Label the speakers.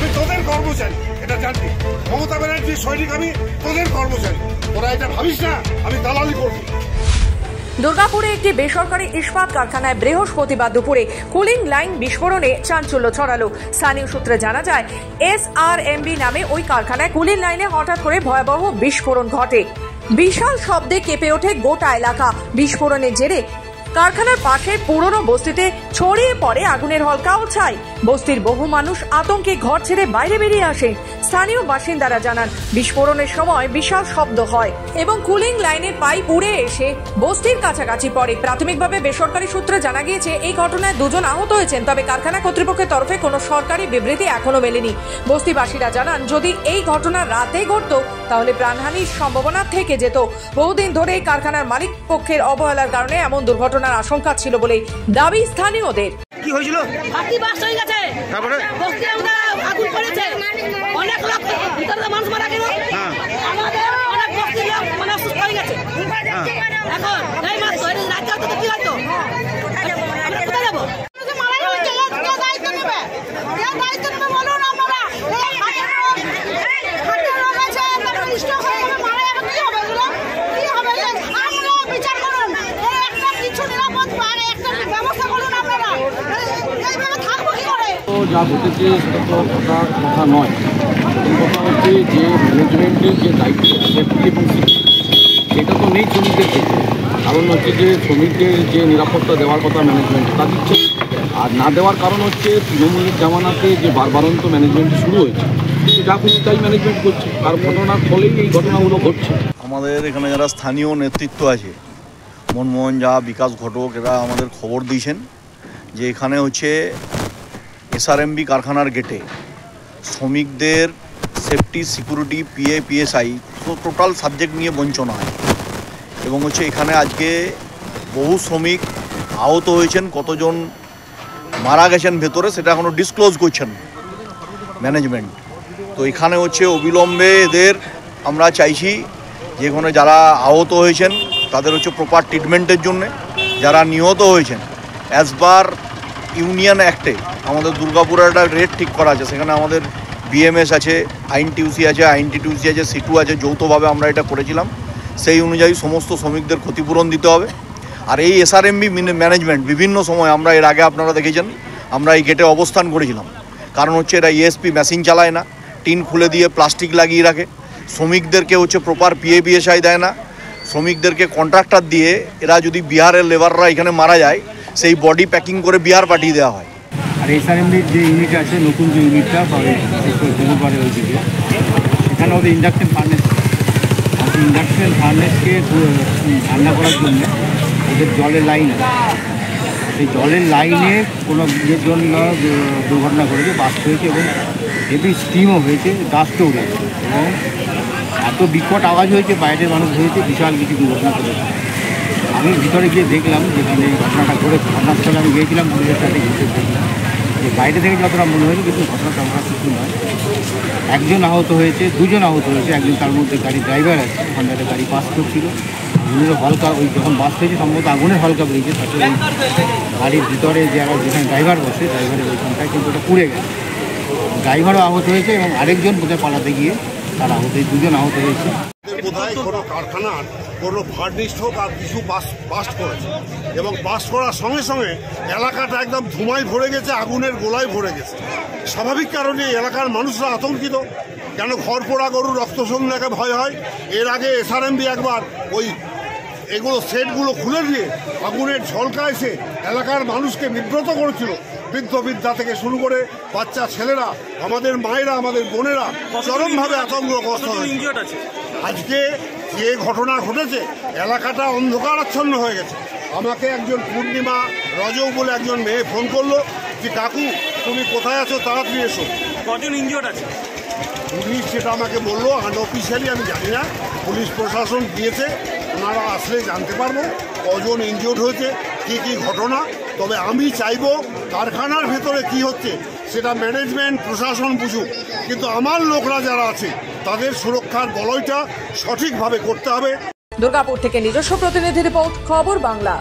Speaker 1: আমি তোদের কর্মচারী, এটা জানবি। মমতা ব্যানার্জির সৈনিক আমি, তোদের কর্মচারী। তোরা এটা ভাবিস না আমি দালালি করবো।
Speaker 2: দুর্গাপুরে একটি বেসরকারি ইস্পাত কারখানায় বৃহস্পতিবার দুপুরে কুলিং লাইন বিস্ফোরণে চাঞ্চল্য ছড়ালো। স্থানীয় সূত্রে জানা যায়, SRMB নামে ওই কারখানায় কুলিং লাইনে হঠাৎ করে ভয়াবহ বিস্ফোরণ ঘটে। বিশাল শব্দে কেঁপে ওঠে গোটা এলাকা। বিস্ফোরণের জেরে কারখানার পাশে পুরনো বস্তিতে ছড়িয়ে পড়ে আগুনের হলকাও ছাই। বস্তির বহু মানুষ আতঙ্কে ঘর ছেড়ে বাইরে বেরিয়ে আসে। স্থানীয় বাসিন্দারা জানান, বিস্ফোরণের সময় বিশাল শব্দ হয় এবং কুলিং লাইনের পাইপ উড়ে এসে বস্তির কাছাকাছি পড়ে। প্রাথমিকভাবে বেসরকারি সূত্রে জানা গিয়েছে, এই ঘটনায় 2 জন আহত হয়েছেন। তবে কারখানা কর্তৃপক্ষের তরফে কোনো সরকারি বিবৃতি এখনো মেলেনি। বস্তিবাসীরা জানান, যদি এই ঘটনা রাতে ঘটতো তাহলে প্রাণহানির সম্ভাবনা থেকে যেত। বহুদিন ধরে এই কারখানার মালিক পক্ষের অবহেলার কারণে এমন দুর্ঘটনার আশঙ্কা ছিল বলে দাবি স্থানীয়দের।
Speaker 3: কি হয়েছিল?
Speaker 4: হাতি বাস্ট হয়ে গেছে,
Speaker 3: তারপরে
Speaker 4: বস্তি আমরা আগুন পড়েছে, অনেক লোক ভিতরে মানুষ মারা গেল, আমাদের অনেক বস্তির লোক মানে অসুস্থ হয়ে গেছে। এখন এই মাস রাজ্য তো কি হয়তো আমরা কোথায় যাবো?
Speaker 5: যা ঘটেছে সেটা তো কথা নয়। কথা হচ্ছে যে ম্যানেজমেন্টের যে দায়িত্ব সেফটি এবং সেটা তো নেই শ্রমিকদের ক্ষেত্রে। কারণ হচ্ছে যে শ্রমিকদের যে নিরাপত্তা দেওয়ার কথা ম্যানেজমেন্ট তা দিচ্ছে, আর না দেওয়ার কারণ হচ্ছে তৃণমূলের জামানাতে যে বারবারন্ত ম্যানেজমেন্ট শুরু হয়েছে, যা খুশি তাই ম্যানেজমেন্ট করছে, আর ঘটনার ফলেই এই ঘটনাগুলো ঘটছে।
Speaker 6: আমাদের এখানে যারা স্থানীয় নেতৃত্ব আছে, মনমোহন ঝা, বিকাশ ঘটক, এরা আমাদের খবর দিয়েছেন যে এখানে হচ্ছে SRMB কারখানার গেটে শ্রমিকদের safety, security, PSI total subject নিয়ে বঞ্চনা হয় এবং হচ্ছে এখানে আজকে বহু শ্রমিক আহত হয়েছেন। কতজন মারা গেছেন ভেতরে সেটা এখনও ডিসক্লোজ করছেন ম্যানেজমেন্ট। তো এখানে হচ্ছে অবিলম্বে এদের আমরা চাইছি যে এখানে যারা আহত হয়েছেন তাদের হচ্ছে প্রপার ট্রিটমেন্টের জন্যে, যারা নিহত হয়েছেন অ্যাজ পার ইউনিয়ন অ্যাক্টে আমাদের দুর্গাপুরের একটা রেট ঠিক করা আছে, সেখানে আমাদের BMS আছে, INTUC আছে, INTTUC আছে, C2 আছে, যৌথভাবে আমরা এটা করেছিলাম। সেই অনুযায়ী সমস্ত শ্রমিকদের ক্ষতিপূরণ দিতে হবে। আর এই SRMB ম্যানেজমেন্ট বিভিন্ন সময় আমরা এর আগে আপনারা দেখেছেন আমরা এই গেটে অবস্থান করেছিলাম। কারণ হচ্ছে এরা ESP মেশিন চালায় না, টিন খুলে দিয়ে প্লাস্টিক লাগিয়ে রাখে, শ্রমিকদেরকে হচ্ছে প্রপার PSI দেয় না, শ্রমিকদেরকে কন্ট্রাক্টর দিয়ে এরা যদি বিহারের লেবাররা এখানে মারা যায় সেই বডি প্যাকিং করে বিহার পাঠিয়ে দেওয়া হয়।
Speaker 5: আর SRMBর যে ইউনিট আছে, নতুন যে ইউনিটটা দেবুপাড়ে ওইদিকে, সেখানে ওদের ইন্ডাকশন ফার্নেসকে ঠান্ডা করার জন্য ওদের জলের লাইন আছে। সেই জলের লাইনে কোনো ইয়ের জন্য দুর্ঘটনা ঘটেছে, বাস্ট হয়েছে এবং হেভি স্টিমও হয়েছে, ডাস্টও উঠেছে এবং এত বিকট আওয়াজ হয়েছে, বাইরের মানুষ হয়েছে, বিশাল কিছু দুর্ঘটনা করেছে। আমি ভিতরে গিয়ে দেখলাম যেখানে ঘটনাটা ঘটেছে, ঘটনাস্থলে আমি গিয়েছিলাম, পুলিশের সাথে ঘুরতে দেখলাম যে বাইরে থেকে যতটা মনে হয়েছে, কিন্তু ঘটনাটা আমরা কিছু নয়। 1 জন আহত হয়েছে, 2 জন আহত হয়েছে। একজন তার মধ্যে গাড়ির ড্রাইভার আছে, ওখানে একটা গাড়ি পাস করছিল, আগুনের হলকা, ওই যখন বাস হয়েছে সম্ভবত আগুনের হলকা বেরিয়েছে, তাতে গাড়ির ভিতরে যারা যেখানে ড্রাইভার বসে, ড্রাইভারের ওইখানটায় কিন্তু ওটা পুড়ে গেছে। ড্রাইভারও আহত হয়েছে এবং আরেকজন বোধহয় পালাতে গিয়ে তার আহত, 2 জন আহত হয়েছে।
Speaker 1: বোধহয় কোনো কারখানার কোনো ফার্নিশড হোক আর কিছু বাস্ট করেছে এবং বাস্ট করার সঙ্গে সঙ্গে এলাকাটা একদম ধুমায় ভরে গেছে, আগুনের গোলায় ভরে গেছে। স্বাভাবিক কারণে এলাকার মানুষরা আতঙ্কিত, কেন ঘর পোড়া গরু রক্তসন্ধ্যাকে ভয় হয়। এর আগে SRMB একবার ওই এগুলো সেটগুলো খুলে দিয়ে আগুনের ঝলকা এসে এলাকার মানুষকে বিব্রত করেছিল। বৃদ্ধ বৃদ্ধা থেকে শুরু করে বাচ্চা ছেলেরা, আমাদের মায়েরা, আমাদের বোনেরা চরমভাবে আতঙ্কগ্রস্ত হয়েছে। আজকে যে ঘটনা ঘটেছে এলাকাটা অন্ধকারাচ্ছন্ন হয়ে গেছে। আমাকে একজন পূর্ণিমা রজৌ বলে একজন মেয়ে ফোন করলো যে কাকু তুমি কোথায় আছো, তাড়াতাড়ি এসো।
Speaker 3: কজন ইনজিওর্ড আছে?
Speaker 1: পুলিশ সেটা আমাকে বললো, আনঅফিসিয়ালি আমি জানি না, পুলিশ প্রশাসন দিয়েছে, ওনারা আসলে জানতে পারবো কজন ইনজিওর্ড হয়েছে, কী কী ঘটনা। তবে আমি চাইবো কারখানার ভেতরে কি হচ্ছে সেটা ম্যানেজমেন্ট প্রশাসন বুঝুক, কিন্তু আমার লোকরা যারা আছে তাদের সুরক্ষার বলয়টা সঠিকভাবে করতে হবে।
Speaker 2: দুর্গাপুর থেকে নিজস্ব প্রতিনিধি রিপোর্ট, খবর বাংলা।